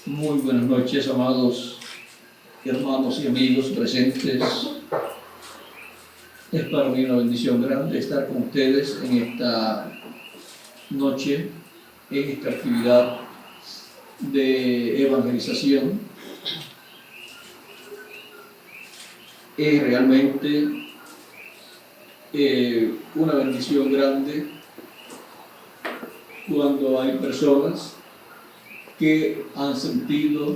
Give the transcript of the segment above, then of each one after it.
Muy buenas noches, amados hermanos y amigos presentes. Es para mí una bendición grande estar con ustedes en esta noche, en esta actividad de evangelización. Es realmente una bendición grande cuando hay personas que han sentido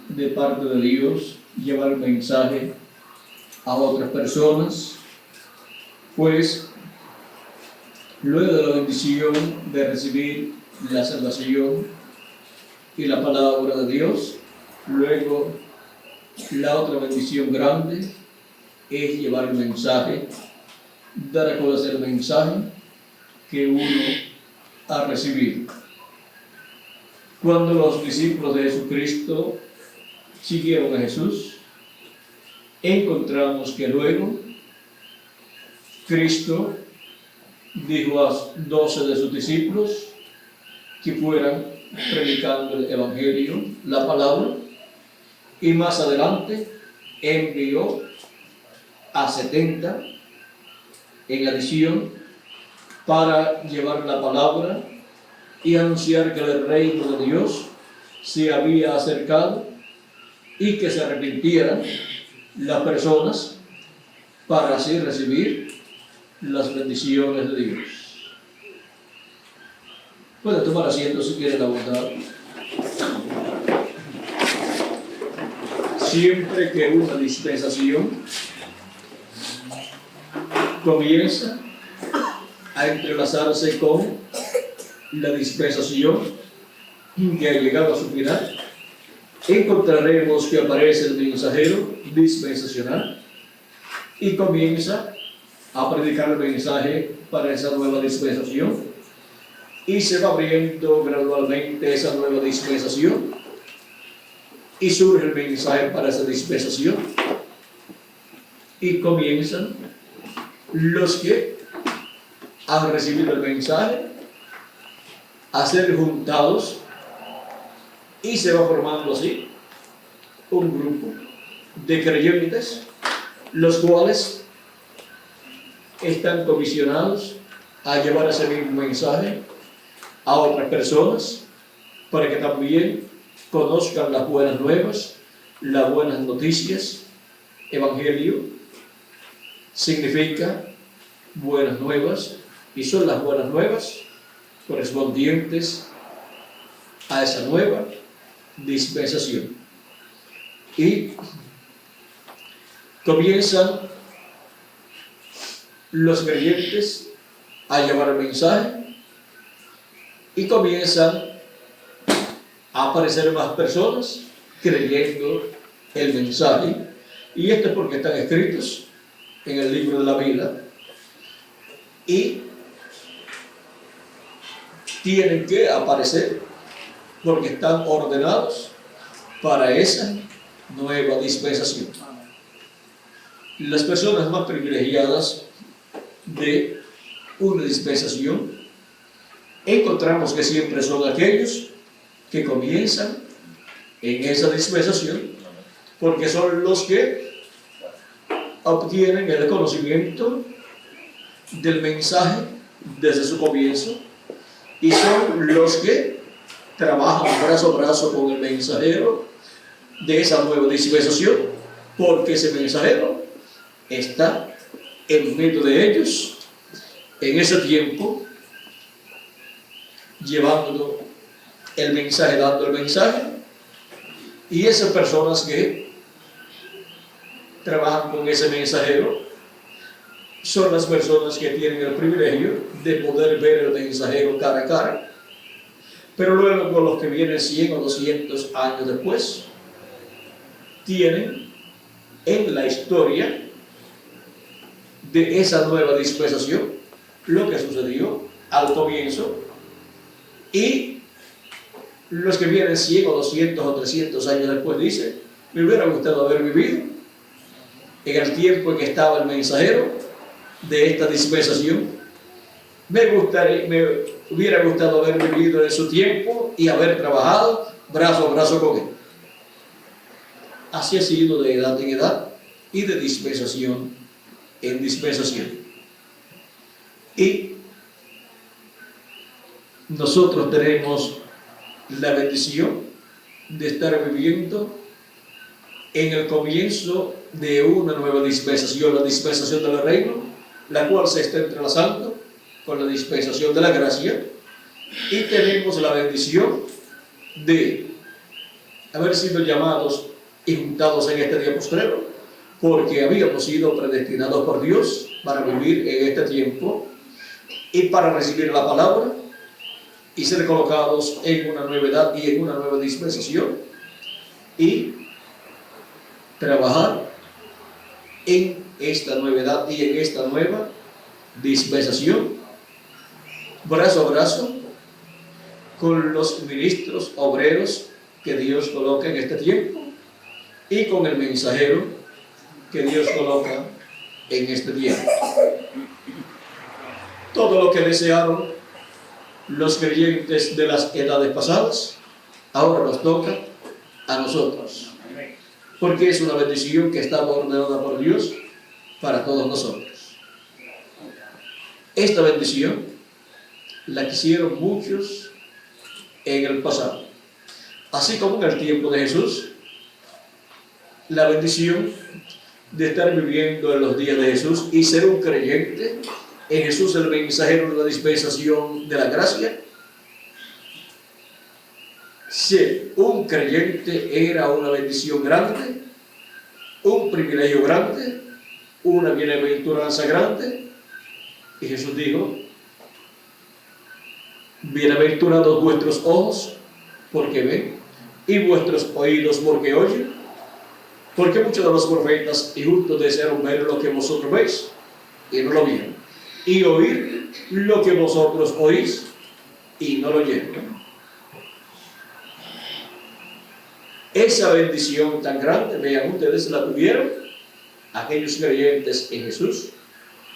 de parte de Dios llevar el mensaje a otras personas, pues luego de la bendición de recibir la salvación y la palabra de Dios, luego la otra bendición grande es llevar el mensaje, dar a conocer el mensaje que uno ha recibido. Cuando los discípulos de Jesucristo siguieron a Jesús, encontramos que luego Cristo dijo a 12 de sus discípulos que fueran predicando el Evangelio, la palabra, y más adelante envió a 70 en adición para llevar la palabra y anunciar que el reino de Dios se había acercado y que se arrepintieran las personas para así recibir las bendiciones de Dios. Puede tomar asiento si quiere la bondad. Siempre que una dispensación comienza a entrelazarse con la dispensación que ha llegado a su final, encontraremos que aparece el mensajero dispensacional y comienza a predicar el mensaje para esa nueva dispensación, y se va abriendo gradualmente esa nueva dispensación y surge el mensaje para esa dispensación y comienzan los que han recibido el mensaje a ser juntados, y se va formando así un grupo de creyentes, los cuales están comisionados a llevar ese mismo mensaje a otras personas para que también conozcan las buenas nuevas, las buenas noticias. Evangelio significa buenas nuevas, y son las buenas nuevas correspondientes a esa nueva dispensación. Y comienzan los creyentes a llevar el mensaje y comienzan a aparecer más personas creyendo el mensaje, y esto es porque están escritos en el libro de la vida y tienen que aparecer porque están ordenados para esa nueva dispensación. Las personas más privilegiadas de una dispensación encontramos que siempre son aquellos que comienzan en esa dispensación, porque son los que obtienen el conocimiento del mensaje desde su comienzo, y son los que trabajan brazo a brazo con el mensajero de esa nueva dispensación, porque ese mensajero está en medio de ellos en ese tiempo, llevando el mensaje, dando el mensaje, y esas personas que trabajan con ese mensajero son las personas que tienen el privilegio de poder ver el mensajero cara a cara. Pero luego, con los que vienen 100 o 200 años después, tienen en la historia de esa nueva dispensación lo que sucedió al comienzo, y los que vienen 100 o 200 o 300 años después dicen: me hubiera gustado haber vivido en el tiempo en que estaba el mensajero de esta dispensación, me hubiera gustado haber vivido en su tiempo y haber trabajado brazo a brazo con Él. Así ha sido de edad en edad y de dispensación en dispensación. Y nosotros tenemos la bendición de estar viviendo en el comienzo de una nueva dispensación, la dispensación del reino, la cual se está entrelazando con la dispensación de la gracia, y tenemos la bendición de haber sido llamados y juntados en este día postrero, porque habíamos sido predestinados por Dios para vivir en este tiempo y para recibir la palabra y ser colocados en una nueva edad y en una nueva dispensación y trabajar en esta nueva edad y en esta nueva dispensación, brazo a brazo, con los ministros obreros que Dios coloca en este tiempo y con el mensajero que Dios coloca en este tiempo. Todo lo que desearon los creyentes de las edades pasadas, ahora nos toca a nosotros, porque es una bendición que está ordenada por Dios para todos nosotros. Esta bendición la quisieron muchos en el pasado, así como en el tiempo de Jesús, la bendición de estar viviendo en los días de Jesús y ser un creyente en Jesús, el mensajero de la dispensación de la gracia. Ser un creyente era una bendición grande, un privilegio grande, una bienaventuranza grande. Y Jesús dijo: bienaventurados vuestros ojos porque ven y vuestros oídos porque oyen, porque muchos de los profetas y justos desearon ver lo que vosotros veis y no lo vieron, y oír lo que vosotros oís y no lo oyeron. Esa bendición tan grande, vean ustedes, la tuvieron aquellos creyentes en Jesús,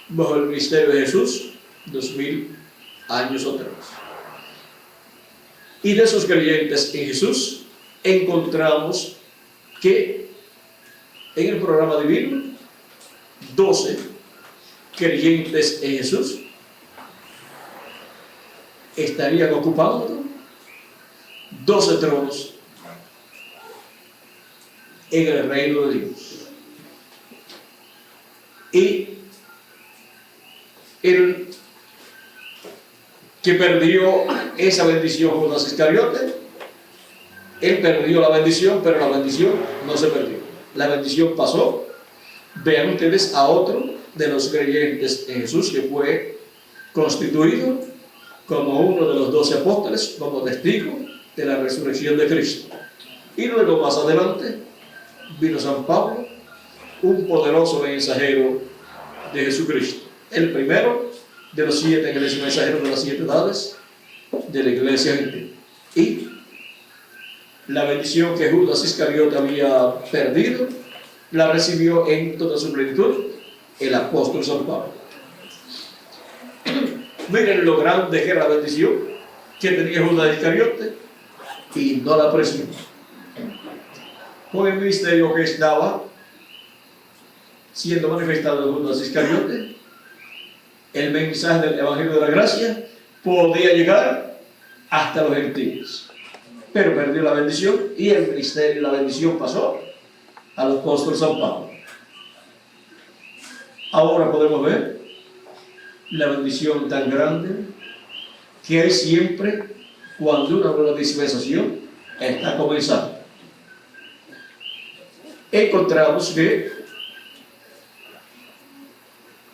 bajo el ministerio de Jesús, 2000 años atrás. Y de esos creyentes en Jesús encontramos que en el programa divino 12 creyentes en Jesús estarían ocupando 12 tronos en el reino de Dios. Y el que perdió esa bendición, Judas Iscariote, él perdió la bendición, pero la bendición no se perdió. La bendición pasó, vean ustedes, a otro de los creyentes en Jesús que fue constituido como uno de los 12 apóstoles, como testigo de la resurrección de Cristo. Y luego más adelante vino San Pablo, un poderoso mensajero de Jesucristo, el primero de los 7 mensajeros de las 7 edades de la iglesia gentil. Y la bendición que Judas Iscariote había perdido, la recibió en toda su plenitud el apóstol San Pablo. Miren lo grande que era la bendición que tenía Judas Iscariote y no la apreció. Con el misterio que estaba siendo manifestado en Judas Iscariote, el mensaje del Evangelio de la Gracia podía llegar hasta los gentiles, pero perdió la bendición y el ministerio y la bendición pasó al apóstol San Pablo. Ahora podemos ver la bendición tan grande que hay siempre cuando una nueva dispensación está comenzando. Encontramos que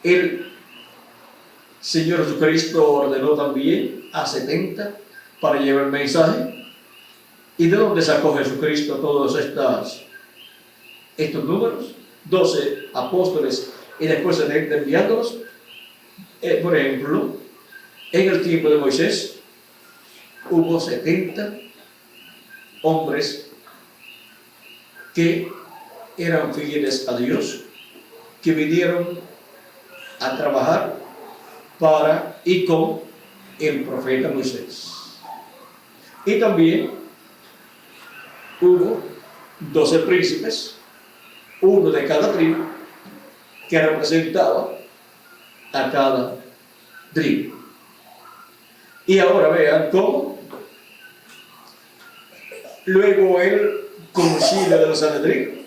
el Señor Jesucristo ordenó también a 70 para llevar el mensaje. ¿Y de dónde sacó Jesucristo todos estos números? 12 apóstoles y después 70 enviándolos. Por ejemplo, en el tiempo de Moisés hubo 70 hombres que eran fieles a Dios, que vinieron a trabajar para y con el profeta Moisés. Y también hubo 12 príncipes, uno de cada tribu, que representaba a cada tribu. Y ahora vean cómo luego el concilio de los Sanedrín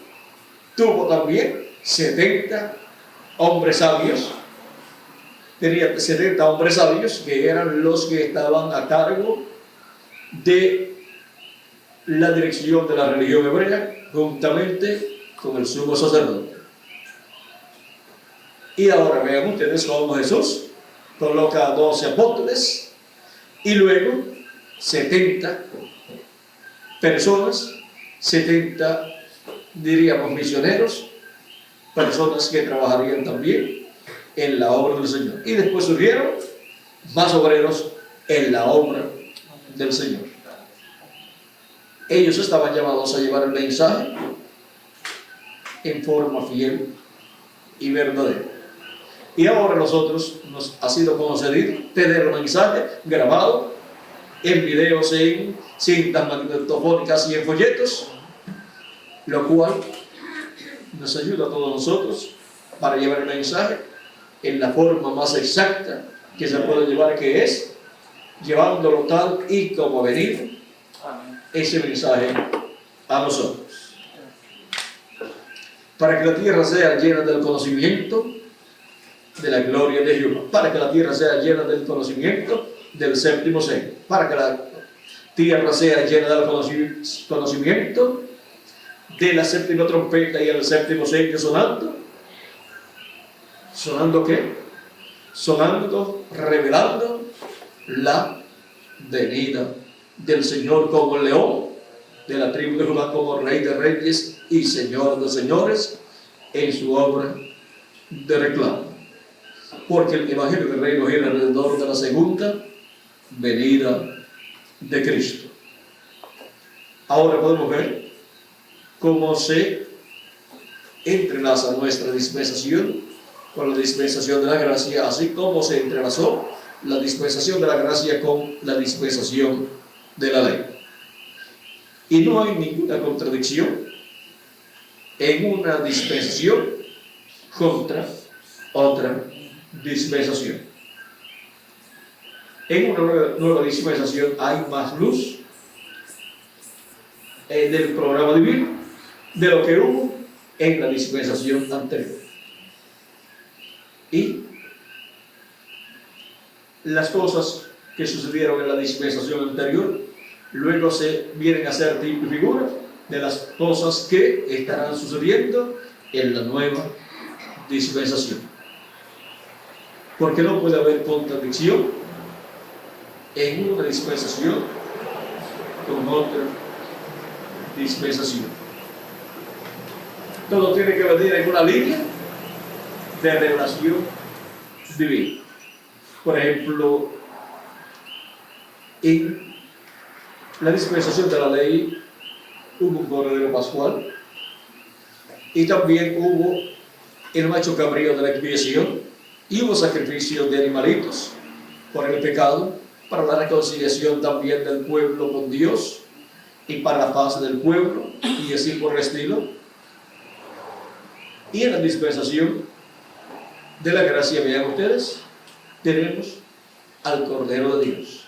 tuvo también 70 hombres sabios. Tenía 70 hombres sabios que eran los que estaban a cargo de la dirección de la religión hebrea, juntamente con el sumo sacerdote. Y ahora vean ustedes cómo Jesús coloca a 12 apóstoles y luego 70 personas, 70, diríamos, misioneros, personas que trabajarían también en la obra del Señor. Y después surgieron más obreros en la obra del Señor. Ellos estaban llamados a llevar el mensaje en forma fiel y verdadera. Y ahora nosotros nos ha sido concedido tener el mensaje grabado en videos, en cintas magnetofónicas y en folletos, lo cual nos ayuda a todos nosotros para llevar el mensaje en la forma más exacta que se puede llevar, que es llevándolo tal y como ha venido ese mensaje a nosotros, para que la tierra sea llena del conocimiento de la gloria de Jehová, para que la tierra sea llena del conocimiento del séptimo sello, para que la tierra sea llena del conocimiento de la séptima trompeta y el séptimo sello sonando. ¿Sonando qué? Sonando, revelando la venida del Señor como el león de la tribu de Judá, como Rey de reyes y Señor de señores, en su obra de reclamo. Porque el Evangelio del Reino gira alrededor de la segunda venida de Cristo. Ahora podemos ver cómo se entrelaza nuestra dispensación con la dispensación de la gracia, así como se entrelazó la dispensación de la gracia con la dispensación de la ley. Y no hay ninguna contradicción en una dispensación contra otra dispensación. En una nueva dispensación hay más luz del programa divino de lo que hubo en la dispensación anterior. Y las cosas que sucedieron en la dispensación anterior luego se vienen a ser tipo y figura de las cosas que estarán sucediendo en la nueva dispensación. Porque no puede haber contradicción en una dispensación con otra dispensación. Todo tiene que venir en una línea de revelación divina. Por ejemplo, en la dispensación de la ley hubo un cordero pascual y también hubo el macho cabrío de la expiación y hubo sacrificios de animalitos por el pecado, para la reconciliación también del pueblo con Dios y para la paz del pueblo, y así por el estilo. Y en la dispensación de la gracia, vean ustedes, tenemos al Cordero de Dios,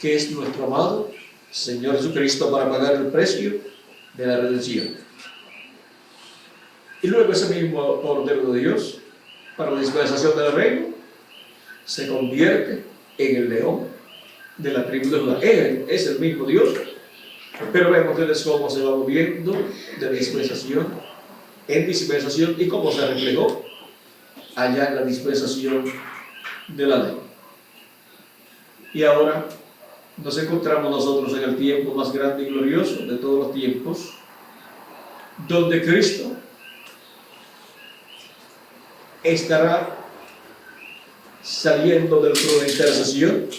que es nuestro amado Señor Jesucristo, para pagar el precio de la redención. Y luego ese mismo Cordero de Dios, para la dispensación del reino, se convierte en el león de la tribu de Judá. Él es el mismo Dios, pero vean ustedes cómo se va moviendo de dispensación en dispensación y cómo se reflejó allá en la dispensación de la ley. Y ahora nos encontramos nosotros en el tiempo más grande y glorioso de todos los tiempos, donde Cristo estará saliendo del trono de intercesión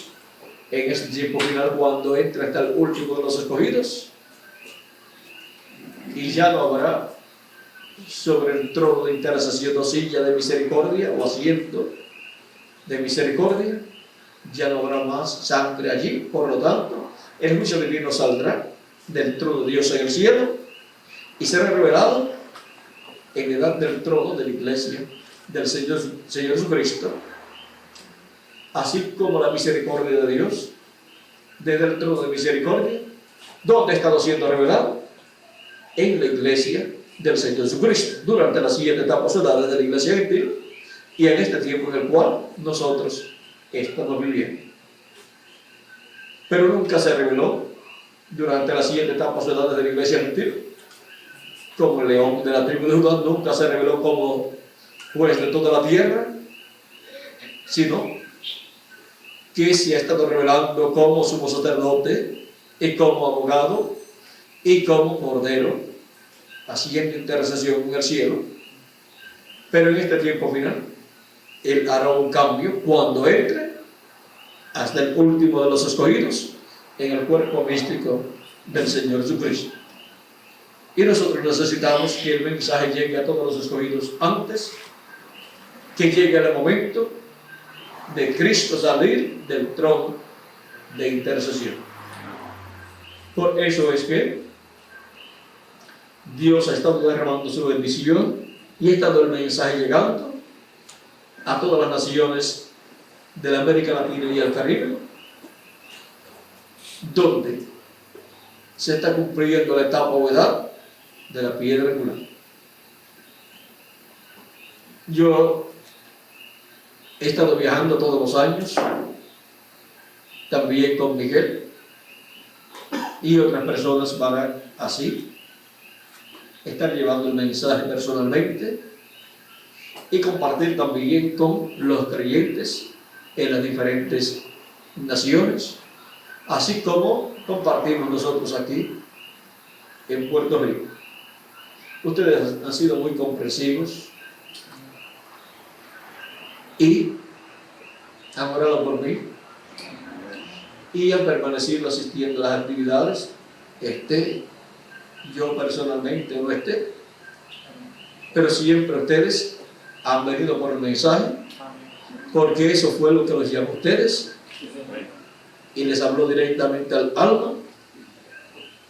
en este tiempo final, cuando entra hasta el último de los escogidos, y ya no habrá sobre el trono de intercesión o silla de misericordia o asiento de misericordia, ya no habrá más sangre allí. Por lo tanto, el juicio divino saldrá del trono de Dios en el cielo y será revelado en la edad del trono de la iglesia del Señor Jesucristo, así como la misericordia de Dios desde el trono de misericordia, donde ha estado siendo revelado en la iglesia del Señor Jesucristo, durante las 7 etapas edades de la iglesia gentil y en este tiempo en el cual nosotros estamos viviendo. Pero nunca se reveló durante las 7 etapas edades de la iglesia gentil como el león de la tribu de Judá, nunca se reveló como juez de toda la tierra, sino que se ha estado revelando como sumo sacerdote y como abogado y como cordero, haciendo intercesión en el cielo. Pero en este tiempo final, Él hará un cambio cuando entre hasta el último de los escogidos en el cuerpo místico del Señor Jesucristo. Y nosotros necesitamos que el mensaje llegue a todos los escogidos antes que llegue el momento de Cristo salir del trono de intercesión. Por eso es que Dios ha estado derramando su bendición y ha estado el mensaje llegando a todas las naciones de la América Latina y el Caribe, donde se está cumpliendo la etapa o edad de la piedra angular. Yo he estado viajando todos los años, también con Miguel, y otras personas van así estar llevando el mensaje personalmente y compartir también con los creyentes en las diferentes naciones, así como compartimos nosotros aquí en Puerto Rico. Ustedes han sido muy comprensivos y han orado por mí y han permanecido asistiendo a las actividades, yo personalmente no esté, pero siempre ustedes han venido por el mensaje, porque eso fue lo que los llamó a ustedes y les habló directamente al alma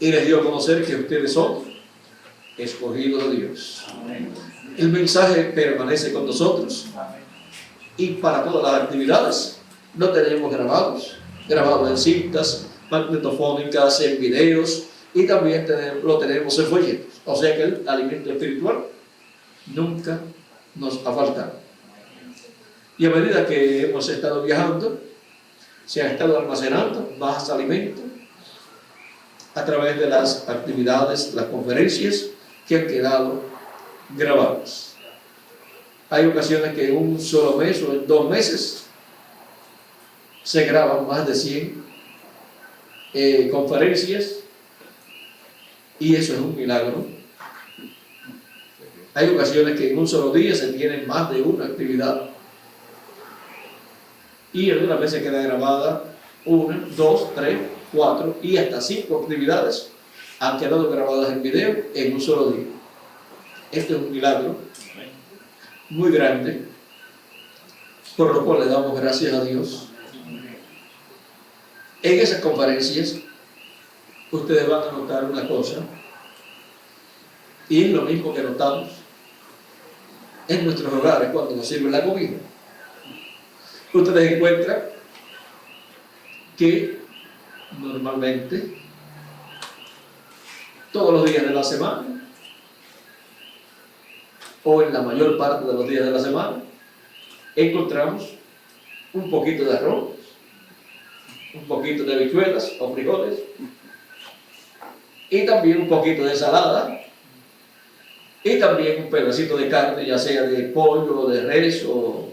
y les dio a conocer que ustedes son escogidos de Dios. El mensaje permanece con nosotros y para todas las actividades lo tenemos grabados en cintas magnetofónicas, en videos, y también lo tenemos en folletos. O sea que el alimento espiritual nunca nos ha faltado. Y a medida que hemos estado viajando, se ha estado almacenando más alimento a través de las actividades, las conferencias que han quedado grabadas. Hay ocasiones que en un solo mes o en 2 meses se graban más de 100 conferencias, y eso es un milagro. Hay ocasiones que en un solo día se tienen más de una actividad, y algunas veces queda grabada 1, 2, 3, 4 y hasta 5 actividades han quedado grabadas en video en un solo día. Esto es un milagro muy grande, por lo cual le damos gracias a Dios. En esas conferencias ustedes van a notar una cosa, y es lo mismo que notamos en nuestros hogares cuando nos sirven la comida. Ustedes encuentran que normalmente todos los días de la semana, o en la mayor parte de los días de la semana, encontramos un poquito de arroz, un poquito de habichuelas o frijoles, y también un poquito de ensalada, y también un pedacito de carne, ya sea de pollo o de res o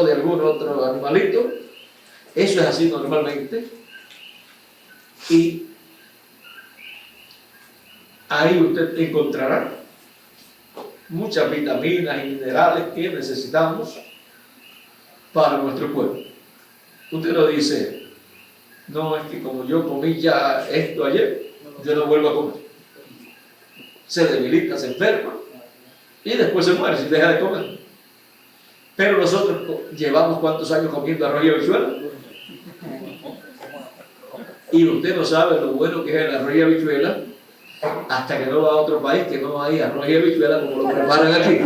de algún otro animalito. Eso es así normalmente, y ahí usted encontrará muchas vitaminas y minerales que necesitamos para nuestro cuerpo. Usted no dice, no, es que como yo comí ya esto ayer, yo no vuelvo a comer. Se debilita, se enferma y después se muere si deja de comer. Pero nosotros llevamos ¿cuántos años comiendo arroz y habichuela? Y usted no sabe lo bueno que es el arroz y habichuela hasta que no va a otro país que no hay arroz y habichuela como lo preparan aquí.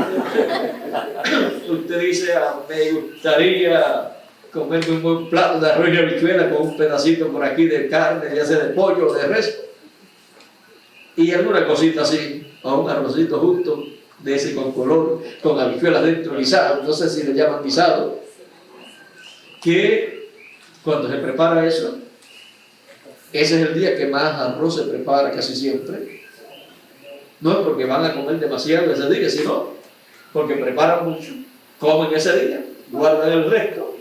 Usted dice, me gustaría comerme un buen plato de arroz y habichuela con un pedacito por aquí de carne, ya sea de pollo o de res, y alguna cosita así, o un arrocito justo de ese con color, con habichuelas dentro guisado, no sé si le llaman guisado, que cuando se prepara eso, ese es el día que más arroz se prepara casi siempre. No es porque van a comer demasiado ese día, sino porque preparan mucho, comen ese día, guardan el resto,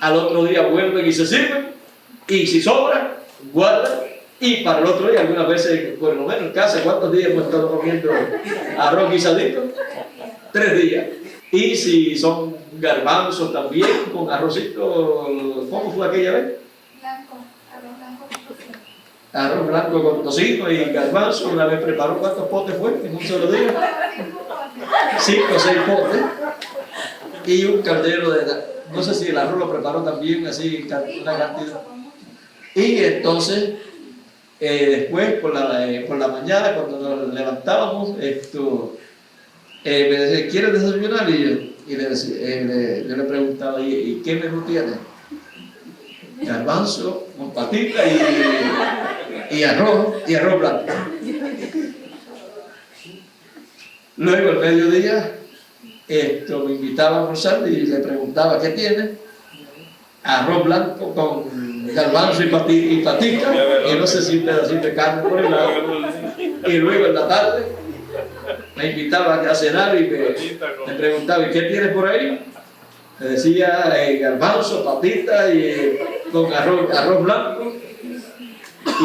al otro día vuelven y se sirven, y si sobra, guardan, y para el otro día, algunas veces, por lo menos en casa, ¿cuántos días hemos estado comiendo arroz guisadito? 3 días. Y si son garbanzos también, con arrocito, ¿cómo fue aquella vez? Arroz blanco con tocino y garbanzo. Una vez preparó, ¿cuántos potes fue en un solo día? 5 o 6 potes. Y un caldero de, no sé si el arroz lo preparó también, así, una cantidad. Y entonces, después, por la mañana, cuando nos levantábamos, me decía, ¿quieres desayunar? Y yo le preguntaba, ¿y qué menú tiene? Garbanzo con patita y arroz blanco. Luego al mediodía me invitaba a almorzar y le preguntaba, ¿qué tiene? Arroz blanco con garbanzo y patita, y no sé si un pedacito de carne por el lado. Y luego en la tarde me invitaba a cenar y me preguntaba, ¿y qué tienes por ahí? Me decía garbanzo, patita y con arroz blanco.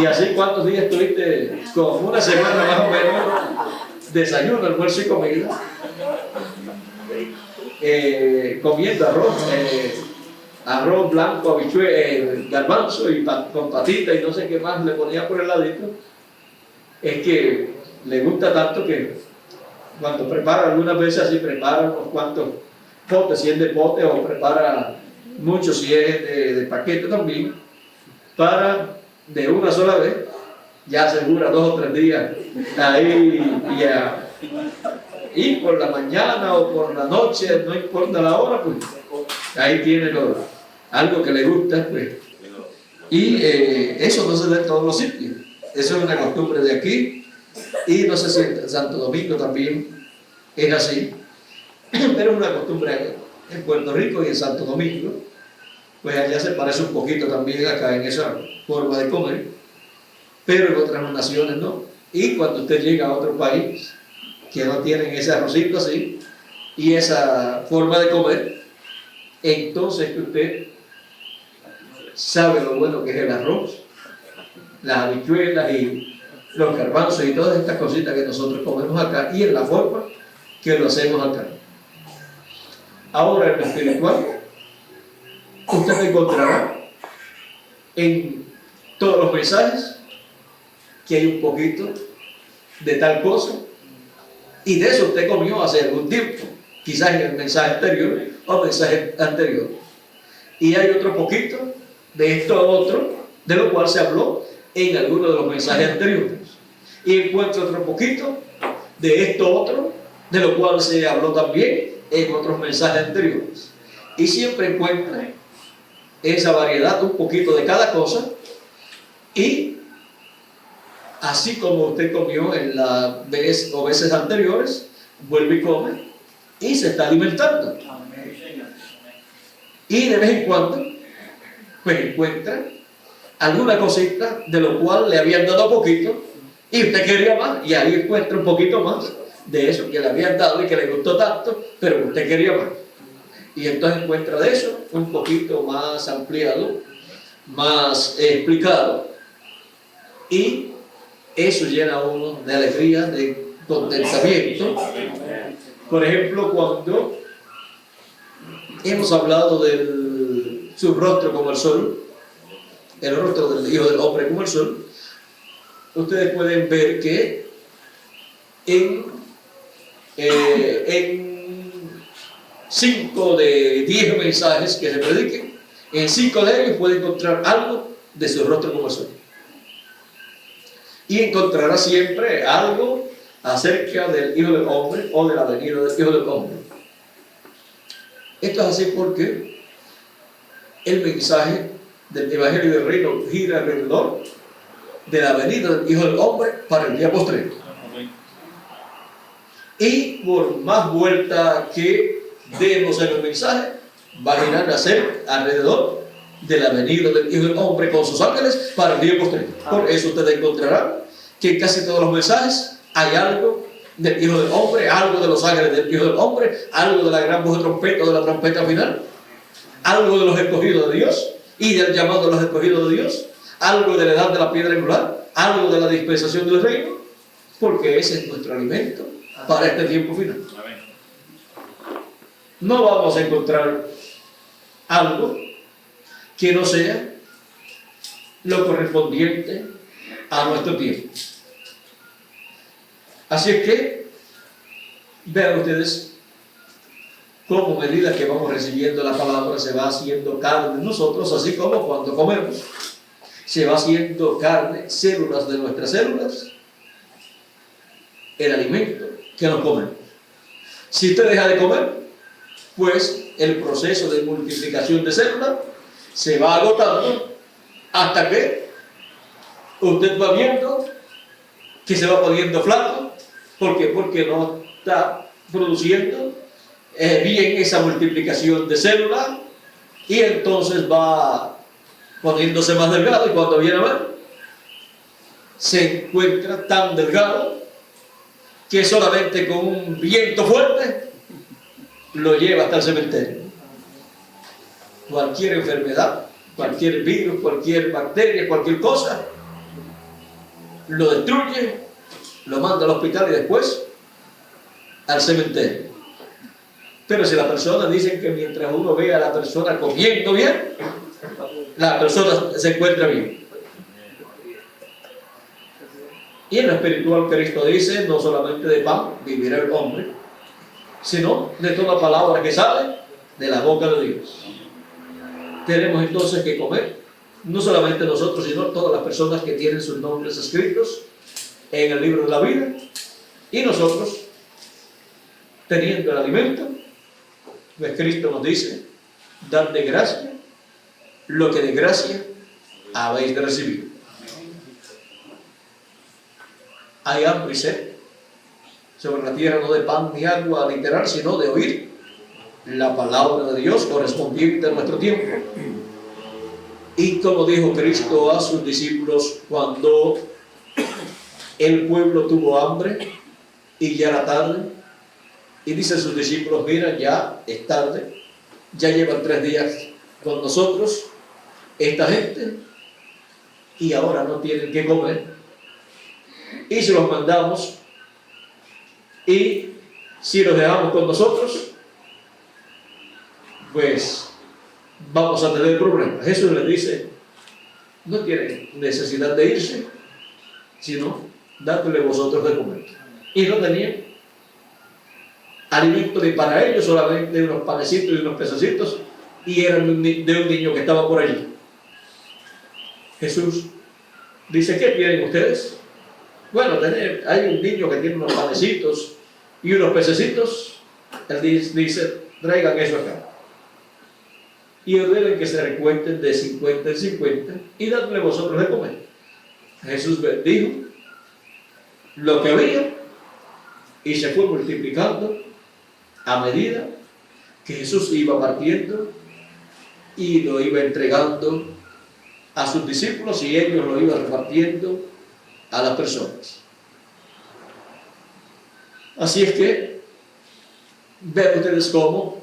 Y así, ¿cuántos días estuviste? Como una semana más o menos, desayuno, almuerzo y comida, comiendo arroz blanco, habichuela, garbanzo y con patita y no sé qué más le ponía por el ladito. Es que le gusta tanto que cuando prepara, algunas veces así prepara unos cuantos potes, si es de pote, o prepara mucho si es de paquete también, para de una sola vez, ya asegura 2 o 3 días ahí y por la mañana o por la noche, no importa la hora, pues ahí tiene algo que le gusta, pues. Y eso no se da en todos los sitios, eso es una costumbre de aquí, y no sé si en Santo Domingo también es así, pero es una costumbre en Puerto Rico y en Santo Domingo, pues allá se parece un poquito también acá en esa forma de comer, pero en otras naciones no. Y cuando usted llega a otro país que no tienen ese arrocito así y esa forma de comer, entonces que usted sabe lo bueno que es el arroz, las habichuelas y los garbanzos y todas estas cositas que nosotros comemos acá y en la forma que lo hacemos acá. Ahora en lo espiritual, usted encontrará en todos los mensajes que hay un poquito de tal cosa, y de eso usted comió hace algún tiempo, quizás en el mensaje anterior o mensaje anterior, y hay otro poquito de esto otro, de lo cual se habló en alguno de los mensajes anteriores, y encuentra otro poquito de esto otro, de lo cual se habló también en otros mensajes anteriores, y siempre encuentra esa variedad, un poquito de cada cosa, y así como usted comió en la vez o veces anteriores, vuelve y come y se está alimentando. Y de vez en cuando, pues encuentra alguna cosita de lo cual le habían dado poquito y usted quería más, y ahí encuentra un poquito más de eso que le habían dado y que le gustó tanto, pero usted quería más. Y entonces encuentra de eso un poquito más ampliado, más explicado, y eso llena a uno de alegría, de contentamiento. Por ejemplo, cuando hemos hablado de su rostro como el sol, el rostro del Hijo del Hombre como el sol, ustedes pueden ver que en 5 de 10 mensajes que se prediquen, en 5 de ellos puede encontrar algo de su rostro como el sol. y encontrará siempre algo acerca del Hijo del Hombre o de la venida del Hijo del Hombre. Esto es así porque el mensaje del Evangelio del Reino gira alrededor de la venida del Hijo del Hombre para el día postrero. Y por más vuelta que demos en el mensaje, va a girar a ser alrededor de la venida del Hijo del Hombre con sus ángeles para el día postrero. Por eso ustedes encontrarán que en casi todos los mensajes hay algo del Hijo del Hombre, algo de los ángeles del Hijo del Hombre, algo de la gran voz de trompeta o de la trompeta final, algo de los escogidos de Dios y del llamado de los escogidos de Dios, algo de la edad de la piedra angular, algo de la dispensación del reino, porque ese es nuestro alimento para este tiempo final. No vamos a encontrar algo que no sea lo correspondiente a nuestro tiempo. Así es que vean ustedes cómo a medida que vamos recibiendo la palabra se va haciendo carne en nosotros, así como cuando comemos se va haciendo carne, células de nuestras células, el alimento que nos comemos. Si usted deja de comer, pues el proceso de multiplicación de células se va agotando hasta que usted va viendo que se va poniendo flaco. ¿Por qué? Porque no está produciendo bien esa multiplicación de células y entonces va poniéndose más delgado, y cuando viene a ver se encuentra tan delgado que solamente con un viento fuerte lo lleva hasta el cementerio. Cualquier enfermedad, cualquier virus, cualquier bacteria, cualquier cosa lo destruye, lo manda al hospital y después al cementerio. Pero si la persona, dicen que mientras uno ve a la persona comiendo bien, la persona se encuentra bien. Y en lo espiritual, Cristo dice, no solamente de pan vivirá el hombre, sino de toda palabra que sale de la boca de Dios. Tenemos entonces que comer, no solamente nosotros, sino todas las personas que tienen sus nombres escritos en el libro de la vida, y nosotros, teniendo el alimento, pues Cristo nos dice, dad de gracia lo que de gracia habéis de recibir. Hay hambre y sed sobre la tierra, no de pan ni agua literal, sino de oír la palabra de Dios correspondiente a nuestro tiempo. Y como dijo Cristo a sus discípulos cuando el pueblo tuvo hambre y ya era tarde, y dice a sus discípulos, mira, ya es tarde, ya llevan 3 días con nosotros esta gente y ahora no tienen que comer, y si los mandamos y si los dejamos con nosotros, pues vamos a tener problemas. Jesús les dice, no tienen necesidad de irse, sino dadle vosotros de comer. Y no tenían alimento ni para ellos, solamente unos panecitos y unos pececitos, y eran de un niño que estaba por allí. Jesús dice, ¿qué tienen ustedes? Bueno, hay un niño que tiene unos panecitos y unos pececitos. Él dice, traigan eso acá. Y ordenen que se recuenten de 50 en 50 y dadle vosotros de comer. Jesús bendijo lo que había y se fue multiplicando a medida que Jesús iba partiendo y lo iba entregando a sus discípulos y ellos lo iban repartiendo a las personas. Así es que ven ustedes cómo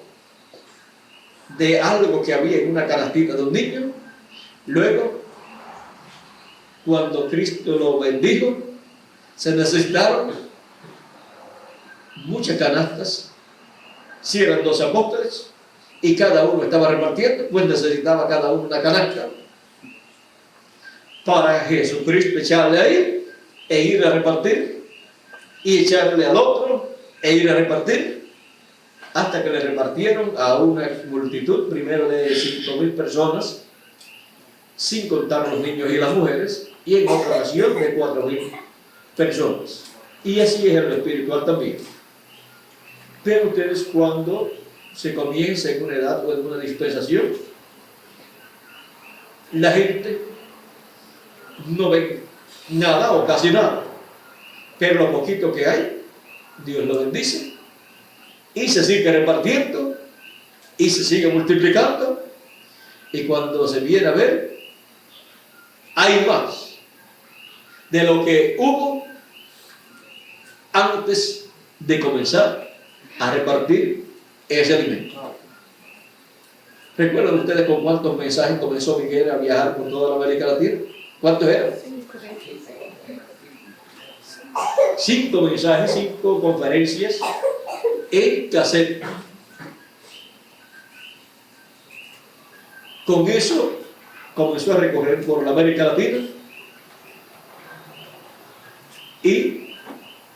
de algo que había en una canastita de un niño, luego cuando Cristo lo bendijo, se necesitaron muchas canastas. Si eran 12 apóstoles y cada uno estaba repartiendo, pues necesitaba cada uno una canasta para Jesucristo echarle ahí e ir a repartir, y echarle al otro e ir a repartir, hasta que le repartieron a una multitud, primero de 5.000 personas, sin contar los niños y las mujeres, y en otra ocasión de 4.000 personas. Y así es en lo espiritual también. Pero ustedes, cuando se comienza en una edad o en una dispensación, la gente no ve nada o casi nada, pero lo poquito que hay, Dios lo bendice y se sigue repartiendo y se sigue multiplicando, y cuando se viene a ver, hay más de lo que hubo antes de comenzar a repartir ese alimento. ¿Recuerdan ustedes con cuántos mensajes comenzó Miguel a viajar por toda la América Latina? ¿Cuántos eran? 5 mensajes, 5 conferencias en cassette. Con eso comenzó a recorrer por la América Latina. Y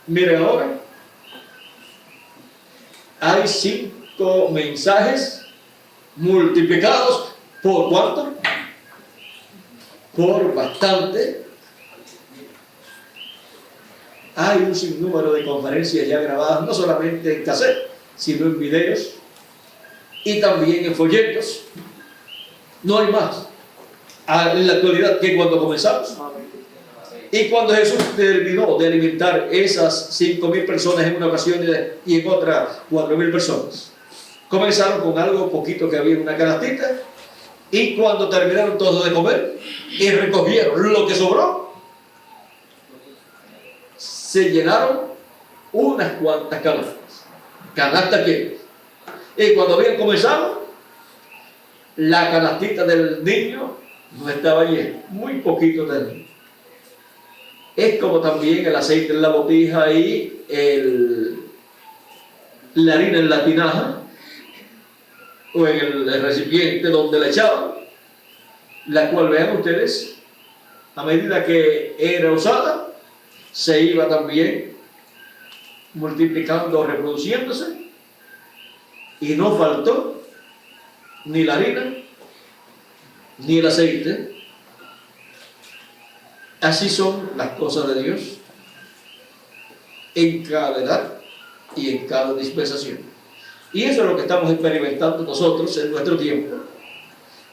miren ahora, hay 5 mensajes multiplicados por ¿cuánto? Por bastante. Hay un sinnúmero de conferencias ya grabadas, no solamente en cassette, sino en videos y también en folletos. No hay más en la actualidad que cuando comenzamos. Y cuando Jesús terminó de alimentar esas 5.000 personas en una ocasión y en otra 4.000 personas, comenzaron con algo poquito que había en una canastita, y cuando terminaron todos de comer y recogieron lo que sobró, se llenaron unas cuantas canastas. Canastas llenas. Y cuando habían comenzado, la canastita del niño no estaba llena, muy poquito del niño. Es como también el aceite en la botija y la harina en la tinaja o en el recipiente donde la echaban, la cual, vean ustedes, a medida que era usada, se iba también multiplicando, reproduciéndose, y no faltó ni la harina ni el aceite. Así son las cosas de Dios en cada edad y en cada dispensación. Y eso es lo que estamos experimentando nosotros en nuestro tiempo.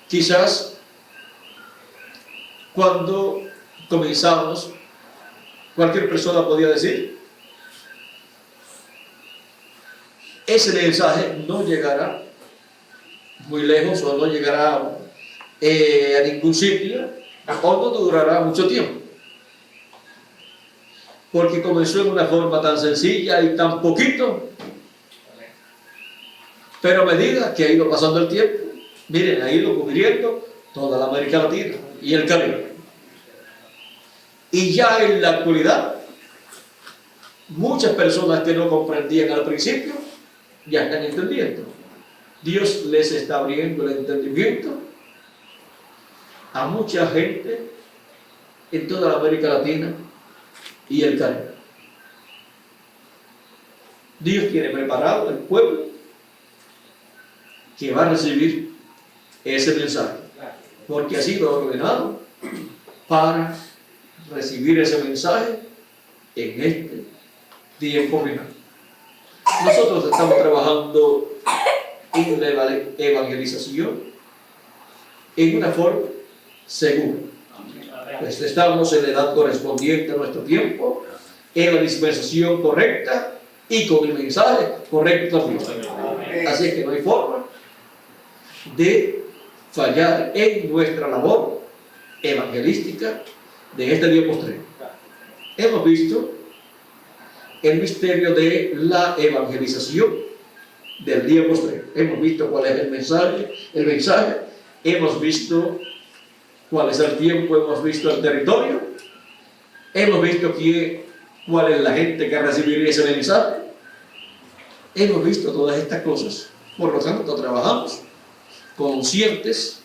Quizás cuando comenzamos, cualquier persona podía decir, ese mensaje no llegará muy lejos, o no llegará a ningún sitio, o no durará mucho tiempo, porque comenzó en una forma tan sencilla y tan poquito, pero a medida que ha ido pasando el tiempo, miren, ha ido cubriendo toda la América Latina y el Caribe. Y ya en la actualidad, muchas personas que no comprendían al principio, ya están entendiendo. Dios les está abriendo el entendimiento a mucha gente en toda la América Latina y el Caribe. Dios tiene preparado el pueblo que va a recibir ese mensaje, porque ha sido ordenado para recibir ese mensaje en este tiempo final. Nosotros estamos trabajando en la evangelización en una forma segura. Pues estamos en la edad correspondiente a nuestro tiempo, en la dispensación correcta y con el mensaje correcto también. Así es que no hay forma de fallar en nuestra labor evangelística de este día postrero. Hemos visto el misterio de la evangelización del día postrero. Hemos visto cuál es el mensaje, hemos visto cuál es el tiempo, hemos visto el territorio, hemos visto cuál es la gente que recibiría ese mensaje, hemos visto todas estas cosas. Por lo tanto, trabajamos conscientes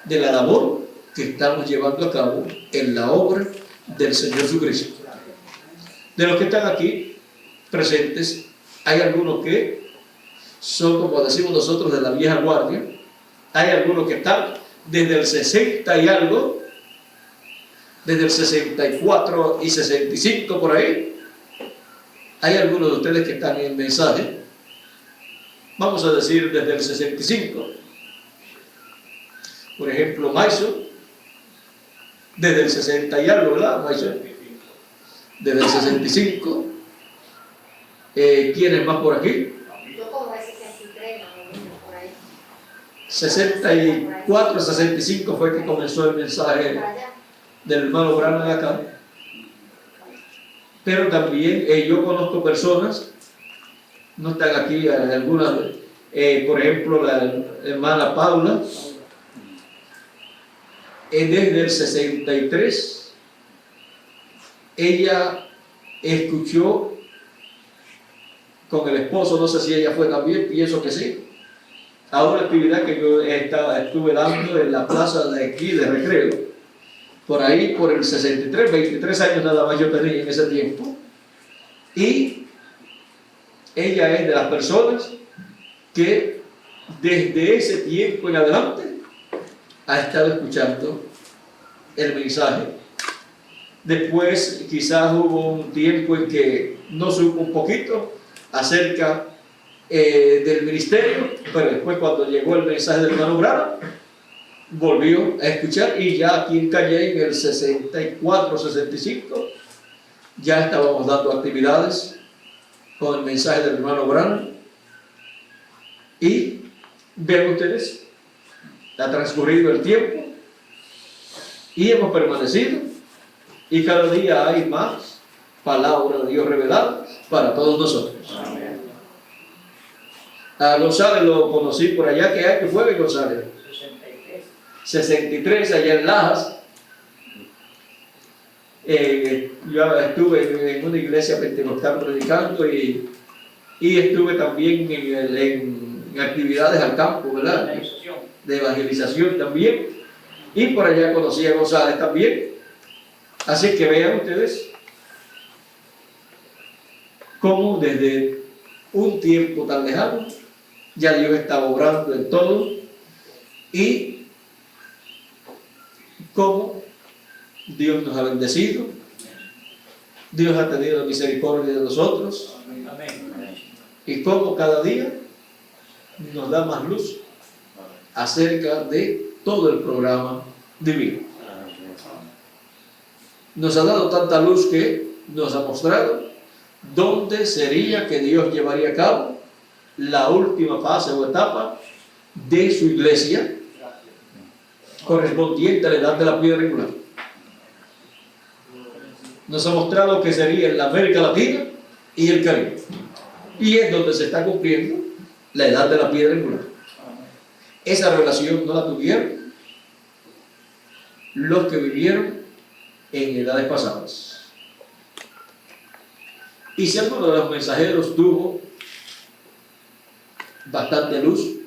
de la labor que estamos llevando a cabo en la obra del Señor Jesucristo. De los que están aquí presentes, hay algunos que son, como decimos nosotros, de la vieja guardia, hay algunos que están desde el 60 y algo, desde el 64 y 65 por ahí. Hay algunos de ustedes que están en el mensaje. Vamos a decir desde el 65. Por ejemplo, Maiso, desde el 60 y algo, ¿verdad, Maiso? Desde el 65. ¿Quién es más por aquí? Yo como el 63, no, por ahí. 64, 65 fue que comenzó el mensaje del hermano Branham acá. Pero también yo conozco personas, no están aquí algunas, por ejemplo la hermana Paula, desde el 63, ella escuchó con el esposo, no sé si ella fue también, pienso que sí, a una actividad que yo estuve dando en la plaza de aquí de Recreo, por ahí por el 63, 23 años nada más yo tenía en ese tiempo, y ella es de las personas que desde ese tiempo en adelante ha estado escuchando el mensaje. Después quizás hubo un tiempo en que no supo un poquito acerca del ministerio, pero después cuando llegó el mensaje del hermano Branham, volvió a escuchar, y ya aquí en Calle, en el 64, 65, ya estábamos dando actividades con el mensaje del hermano Branham. Y vean ustedes, ha transcurrido el tiempo y hemos permanecido, y cada día hay más palabra de Dios revelada para todos nosotros. Amén. A González lo conocí por allá. ¿Qué año fue González? 63, allá en Lajas. Yo estuve en una iglesia pentecostal predicando, y estuve también en actividades al campo, ¿verdad? De evangelización también, y por allá conocí a González también. Así que vean ustedes cómo desde un tiempo tan lejano ya Dios está obrando en todo, y cómo Dios nos ha bendecido, Dios ha tenido misericordia de nosotros, y cómo cada día nos da más luz acerca de todo el programa divino. Nos ha dado tanta luz que nos ha mostrado dónde sería que Dios llevaría a cabo la última fase o etapa de su iglesia, correspondiente a la edad de la piedra angular. Nos ha mostrado que sería en la América Latina y el Caribe, y es donde se está cumpliendo la edad de la piedra angular. Esa revelación no la tuvieron los que vivieron en edades pasadas. Y si alguno de los mensajeros tuvo bastante luz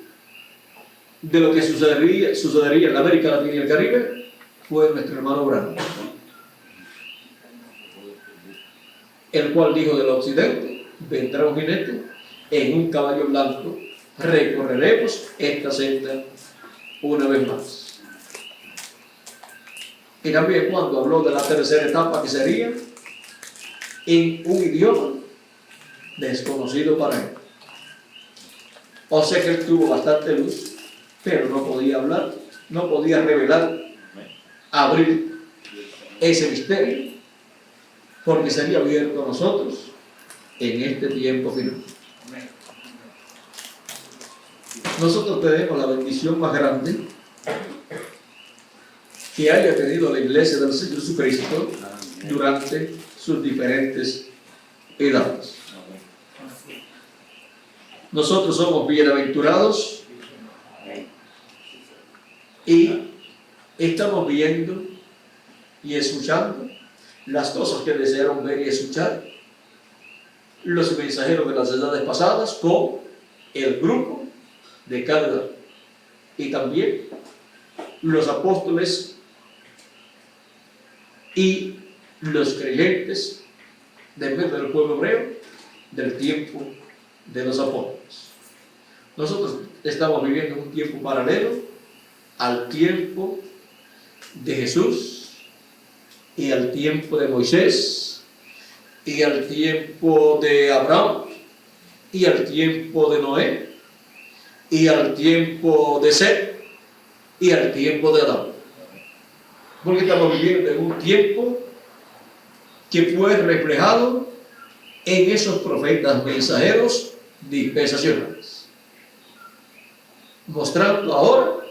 de lo que sucedería en la América Latina y el Caribe, fue nuestro hermano Branham, el cual dijo: del occidente vendrá un jinete en un caballo blanco, recorreremos esta senda una vez más. Y también cuando habló de la tercera etapa, que sería en un idioma desconocido para él. O sea que él tuvo bastante luz, pero no podía hablar, no podía revelar, abrir ese misterio, porque sería abierto a nosotros en este tiempo final. Nosotros tenemos la bendición más grande que haya tenido la iglesia del Señor Jesucristo durante sus diferentes edades. Nosotros somos bienaventurados y estamos viendo y escuchando las cosas que desearon ver y escuchar los mensajeros de las edades pasadas, con el grupo de cada edad, y también los apóstoles y los creyentes del pueblo hebreo del tiempo de los apóstoles. Nosotros estamos viviendo un tiempo paralelo al tiempo de Jesús y al tiempo de Moisés y al tiempo de Abraham y al tiempo de Noé y al tiempo de Set y al tiempo de Adán. Porque estamos viviendo en un tiempo que fue reflejado en esos profetas mensajeros dispensacionales, mostrando ahora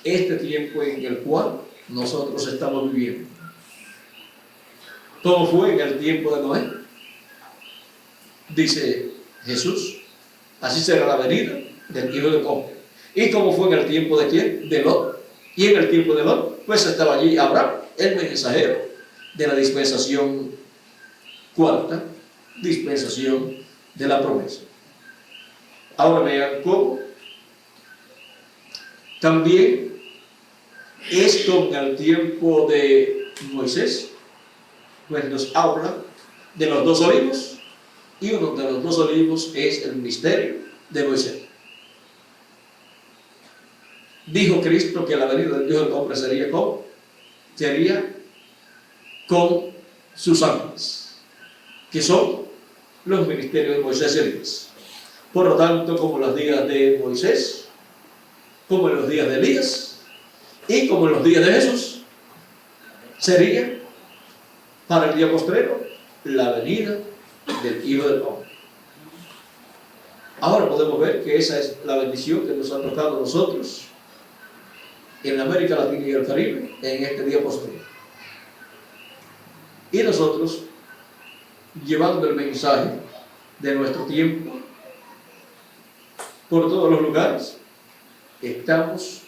este tiempo en el cual nosotros estamos viviendo. ¿Cómo fue en el tiempo de Noé? Dice Jesús, así será la venida del Hijo del Hombre. ¿Y cómo fue en el tiempo de quién? De Lot. Y en el tiempo de Lot, pues estaba allí Abraham, el mensajero de la dispensación cuarta, dispensación de la promesa. Ahora vean cómo también esto en el tiempo de Moisés, pues nos habla de los dos olivos, y uno de los dos olivos es el misterio de Moisés. Dijo Cristo que la venida del Hijo del Hombre sería ¿cómo? Sería con sus ángeles, que son los ministerios de Moisés y Elías. Por lo tanto, como en los días de Moisés, como en los días de Elías y como en los días de Jesús, sería para el día postrero la venida del Hijo del Hombre. Ahora podemos ver que esa es la bendición que nos ha tocado a nosotros en América Latina y el Caribe en este día postrero. Y nosotros, llevando el mensaje de nuestro tiempo por todos los lugares, estamos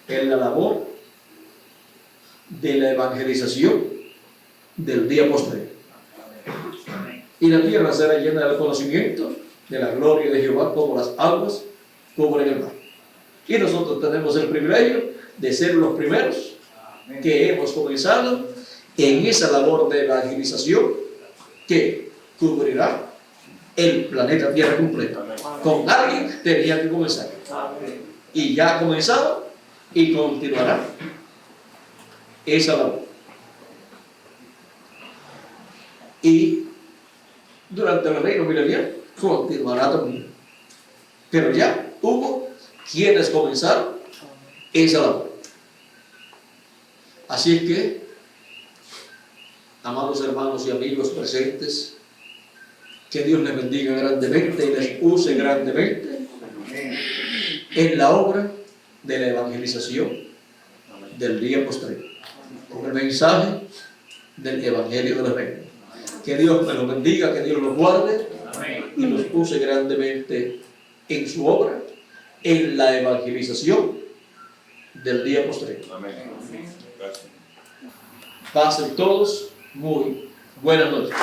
en la labor de la evangelización del día postrero. Y la tierra será llena del conocimiento de la gloria de Jehová, como las aguas cubren el mar. Y nosotros tenemos el privilegio de ser los primeros que hemos comenzado en esa labor de evangelización que cubrirá el planeta Tierra completo. Con alguien tenía que comenzar. Y ya ha comenzado y continuará esa labor. Y durante el reino milenial continuará también. Pero ya hubo quienes comenzaron esa labor. Así es que, amados hermanos y amigos presentes, que Dios les bendiga grandemente y les use grandemente en la obra de la evangelización del día postrero, con el mensaje del Evangelio de la Reina. Que Dios me los bendiga, que Dios los guarde y los use grandemente en su obra, en la evangelización del día postrero. Pasen todos muy buenas noches.